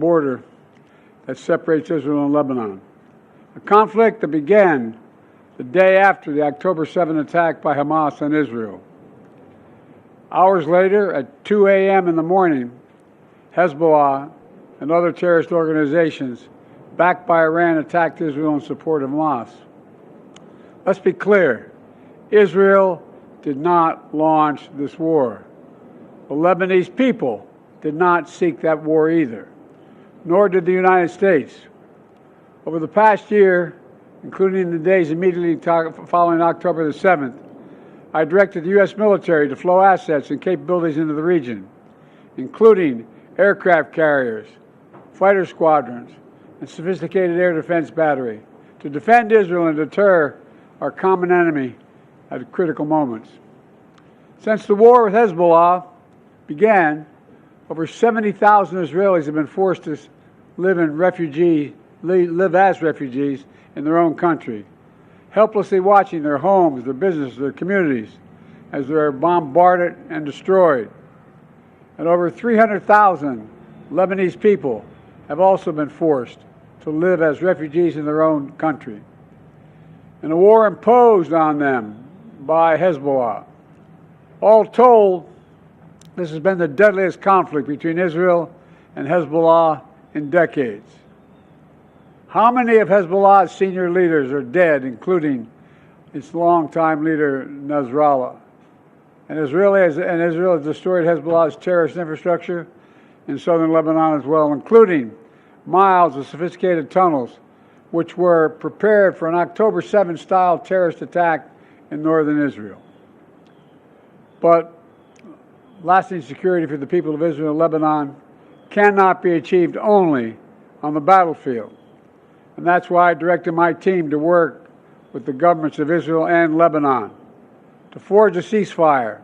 border that separates Israel and Lebanon. A conflict that began the day after the October 7 attack by Hamas on Israel. Hours later, at 2 a.m. in the morning, Hezbollah and other terrorist organizations backed by Iran attacked Israel in support of Hamas. Let's be clear, Israel did not launch this war. The Lebanese people did not seek that war either, nor did the United States. Over the past year, including the days immediately following October the 7th, I directed the U.S. military to flow assets and capabilities into the region, including aircraft carriers, fighter squadrons, and sophisticated air defense battery, to defend Israel and deter our common enemy at critical moments. Since the war with Hezbollah began, over 70,000 Israelis have been forced to live as refugees in their own country, helplessly watching their homes, their businesses, their communities as they are bombarded and destroyed. And over 300,000 Lebanese people have also been forced to live as refugees in their own country. In a war imposed on them by Hezbollah. All told, this has been the deadliest conflict between Israel and Hezbollah in decades. How many of Hezbollah's senior leaders are dead, including its longtime leader, Nasrallah? And Israel has destroyed Hezbollah's terrorist infrastructure in southern Lebanon as well, including miles of sophisticated tunnels, which were prepared for an October 7 style terrorist attack in northern Israel. But lasting security for the people of Israel and Lebanon cannot be achieved only on the battlefield. And that's why I directed my team to work with the governments of Israel and Lebanon to forge a ceasefire,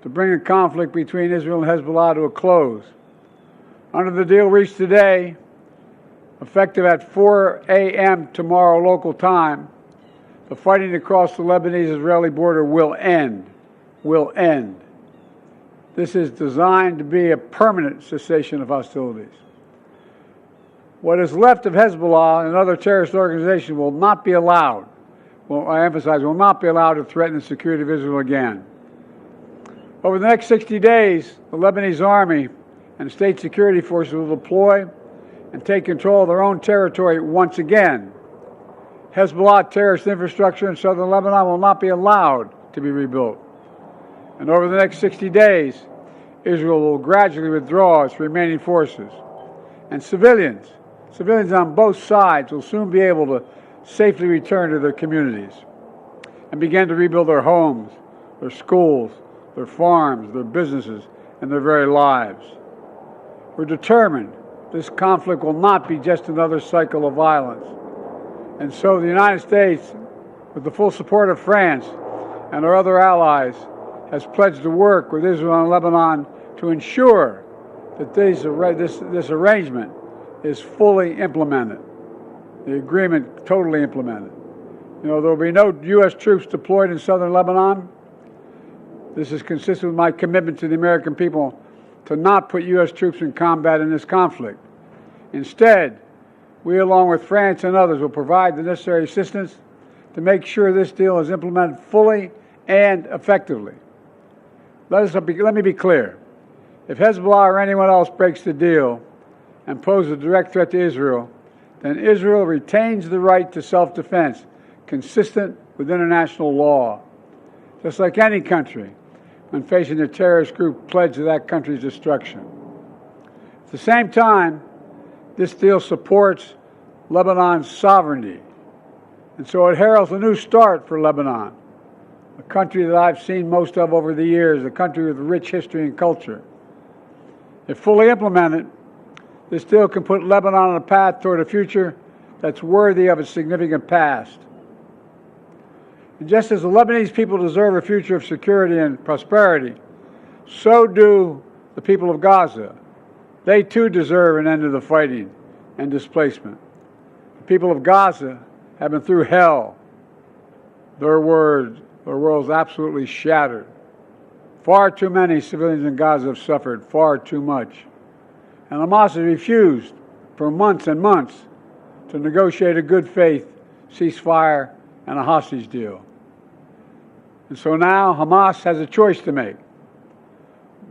to bring the conflict between Israel and Hezbollah to a close. Under the deal reached today, effective at 4 a.m. tomorrow local time, the fighting across the Lebanese-Israeli border will end. This is designed to be a permanent cessation of hostilities. What is left of Hezbollah and other terrorist organizations will not be allowed, I emphasize, will not be allowed to threaten the security of Israel again. Over the next 60 days, the Lebanese army and state security forces will deploy and take control of their own territory once again. Hezbollah terrorist infrastructure in southern Lebanon will not be allowed to be rebuilt. And over the next 60 days, Israel will gradually withdraw its remaining forces. And civilians on both sides will soon be able to safely return to their communities and begin to rebuild their homes, their schools, their farms, their businesses, and their very lives. We're determined this conflict will not be just another cycle of violence. And so the United States, with the full support of France and our other allies, has pledged to work with Israel and Lebanon to ensure that this arrangement is fully implemented, the agreement totally implemented. There will be no U.S. troops deployed in southern Lebanon. This is consistent with my commitment to the American people to not put U.S. troops in combat in this conflict. Instead, we, along with France and others, will provide the necessary assistance to make sure this deal is implemented fully and effectively. Let me be clear. If Hezbollah or anyone else breaks the deal and poses a direct threat to Israel, then Israel retains the right to self-defense consistent with international law, just like any country when facing a terrorist group pledged to that country's destruction. At the same time, this deal supports Lebanon's sovereignty, and so it heralds a new start for Lebanon, a country that I've seen most of over the years, a country with rich history and culture. If fully implemented, this deal can put Lebanon on a path toward a future that's worthy of its significant past. And just as the Lebanese people deserve a future of security and prosperity, so do the people of Gaza. They too deserve an end to the fighting and displacement. The people of Gaza have been through hell. Their world's absolutely shattered. Far too many civilians in Gaza have suffered, far too much. And Hamas has refused for months and months to negotiate a good faith ceasefire and a hostage deal. And so now Hamas has a choice to make.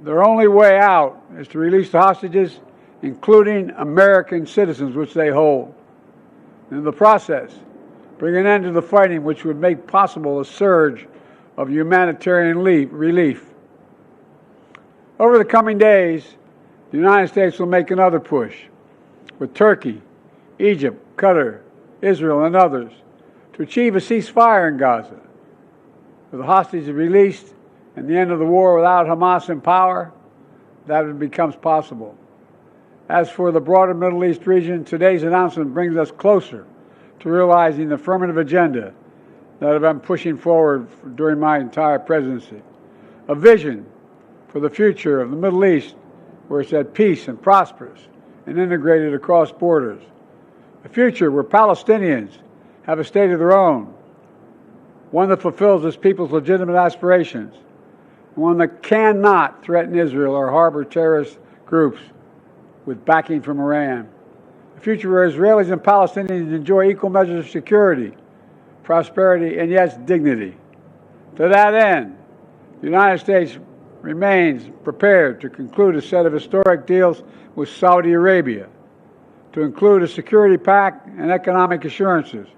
Their only way out is to release the hostages, including American citizens, which they hold. And in the process, bring an end to the fighting, which would make possible a surge of humanitarian relief. Over the coming days, the United States will make another push with Turkey, Egypt, Qatar, Israel, and others to achieve a ceasefire in Gaza. With the hostages released and the end of the war without Hamas in power, that becomes possible. As for the broader Middle East region, today's announcement brings us closer to realizing the affirmative agenda that I've been pushing forward during my entire presidency. A vision for the future of the Middle East where it's at peace and prosperous and integrated across borders. A future where Palestinians have a state of their own, one that fulfills its people's legitimate aspirations, one that cannot threaten Israel or harbor terrorist groups with backing from Iran. A future where Israelis and Palestinians enjoy equal measures of security, prosperity, and yes, dignity. To that end, the United States remains prepared to conclude a set of historic deals with Saudi Arabia, to include a security pact and economic assurances,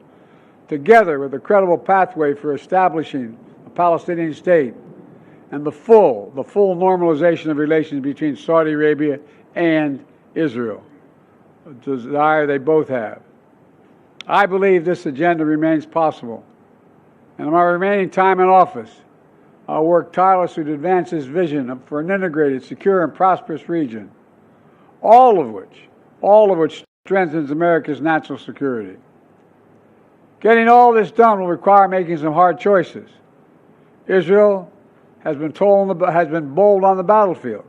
together with a credible pathway for establishing a Palestinian state and the full normalization of relations between Saudi Arabia and Israel, a desire they both have. I believe this agenda remains possible, and in my remaining time in office, I'll work tirelessly to advance this vision for an integrated, secure, and prosperous region, all of which strengthens America's national security. Getting all this done will require making some hard choices. Israel has been bold on the battlefield.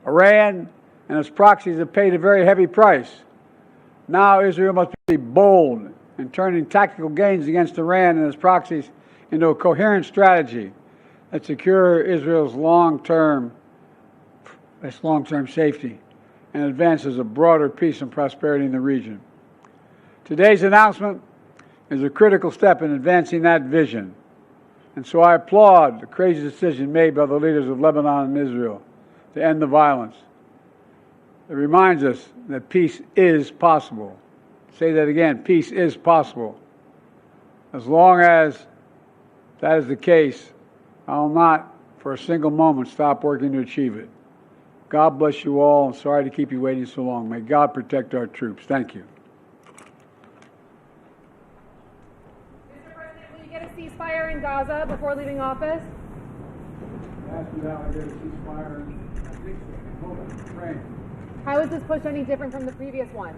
Iran and its proxies have paid a very heavy price. Now Israel must be bold in turning tactical gains against Iran and its proxies into a coherent strategy that secure Israel's long-term safety and advances a broader peace and prosperity in the region. Today's announcement is a critical step in advancing that vision, and so I applaud the crazy decision made by the leaders of Lebanon and Israel to end the violence. It reminds us that peace is possible. Say that again, peace is possible. As long as that is the case, I will not for a single moment stop working to achieve it. God bless you all. I'm sorry to keep you waiting so long. May God protect our troops. Thank you. Mr. President, will you get a ceasefire in Gaza before leaving office? How is this push any different from the previous ones?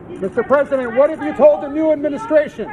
Mr. President, what have you told the new administration?